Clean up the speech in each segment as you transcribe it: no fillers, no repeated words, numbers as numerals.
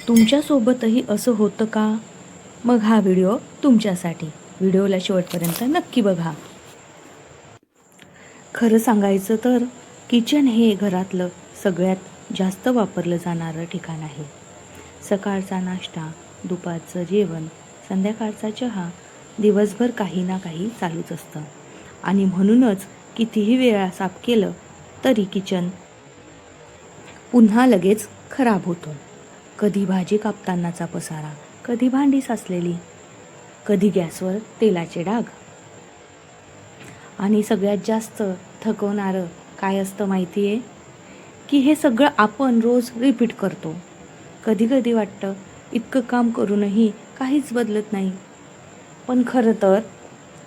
तुमच्यासोबतही असं होतं का? मग हा व्हिडिओ तुमच्यासाठी. व्हिडिओला शेवटपर्यंत नक्की बघा. खरं सांगायचं तर किचन हे घरातलं सगळ्यात जास्त वापरलं जाणारं ठिकाण आहे. सकाळचा नाश्ता, दुपारचं जेवण, संध्याकाळचा चहा, दिवसभर काही ना काही चालूच असतं. आणि म्हणूनच कितीही वेळा साफ केलं तरी किचन पुन्हा लगेच खराब होतो. कधी भाजी कापतानाचा पसारा, कधी भांडी साचलेली, कधी गॅसवर तेलाचे डाग. आणि सगळ्यात जास्त थकवणारं काय असतं माहिती आहे? की हे सगळं आपण रोज रिपीट करतो. कधी कधी वाटतं इतकं काम करूनही काहीच बदलत नाही. पण खरं तर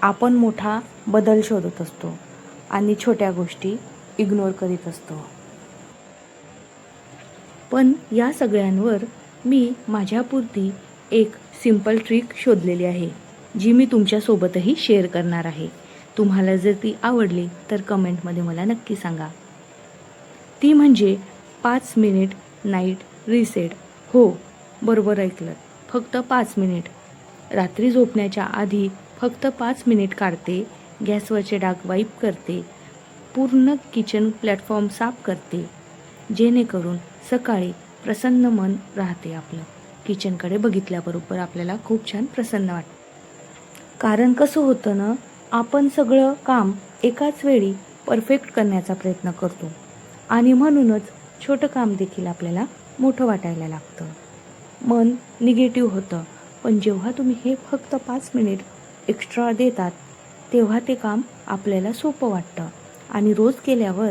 आपण मोठा बदल शोधत असतो आणि छोट्या गोष्टी इग्नोर करीत असतो. पण या सगळ्यांवर मी माझ्यापुरती एक सिंपल ट्रिक शोधलेली आहे, जी मी तुमच्यासोबतही शेअर करणार आहे. तुम्हाला जर ती आवडली तर कमेंटमध्ये मला नक्की सांगा. ती म्हणजे 5 मिनिट नाईट रिसेट. हो, बरोबर ऐकलं, फक्त 5 मिनिट. रात्री झोपण्याच्या आधी फक्त 5 मिनिट काढते, गॅसवरचे डाग वाईप करते, पूर्ण किचन प्लॅटफॉर्म साफ करते, जेणेकरून सकाळी प्रसन्न मन राहते आपलं. किचनकडे बघितल्याबरोबर आपल्याला खूप छान प्रसन्न वाटतं. कारण कसं होतं ना, आपण सगळं काम एकाच वेळी परफेक्ट करण्याचा प्रयत्न करतो आणि म्हणूनच छोटं काम देखील आपल्याला मोठं वाटायला लागतं. मन निगेटिव्ह होतं. पण जेव्हा तुम्ही हे फक्त 5 मिनिट एक्स्ट्रा देतात, तेव्हा ते काम आपल्याला सोपं वाटतं आणि रोज केल्यावर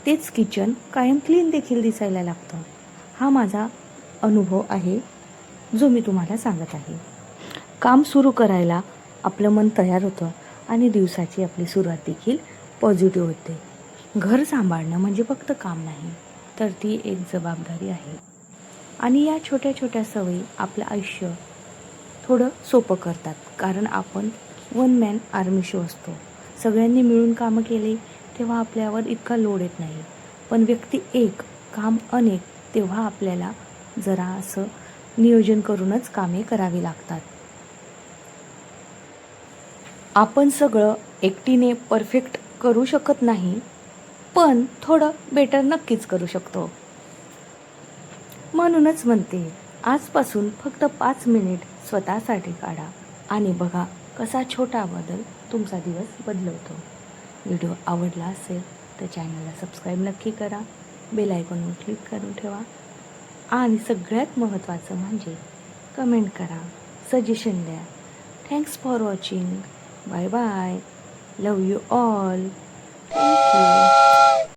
तेच किचन कायम क्लीन देखील दिसायला लागतं. हा माझा अनुभव आहे, जो मी तुम्हाला सांगत आहे. काम सुरू करायला आपलं मन तयार होतं आणि दिवसाची आपली सुरुवात देखील पॉझिटिव्ह होते. घर सांभाळणं म्हणजे फक्त काम नाही, तर ती एक जबाबदारी आहे. आणि या छोट्या छोट्या सवयी आपलं आयुष्य थोडं सोपं करतात. कारण आपण वन मॅन आर्मी शो असतो. सगळ्यांनी मिळून कामं केले तेव्हा आपल्यावर इतका लोड येत नाही. पण व्यक्ती एक, काम अनेक, तेव्हा आपल्याला जरा असं नियोजन करूनच कामे करावी लागतात. आपण सगळं एकटीने परफेक्ट करू शकत नाही, पण थोडं बेटर नक्कीच करू शकतो. म्हणूनच म्हणते, आजपासून फक्त 5 मिनिट स्वतःसाठी काढा आणि बघा कसा छोटा बदल तुमचा दिवस बदलवतो. व्हिडिओ आवडला असेल तर चॅनलला सबस्क्राईब नक्की करा, बेल आयकॉनवर क्लिक करून ठेवा आणि सगळ्यात महत्त्वाचं म्हणजे कमेंट करा, सजेशन द्या. Thanks for watching. Bye bye. Love you all. Thank you.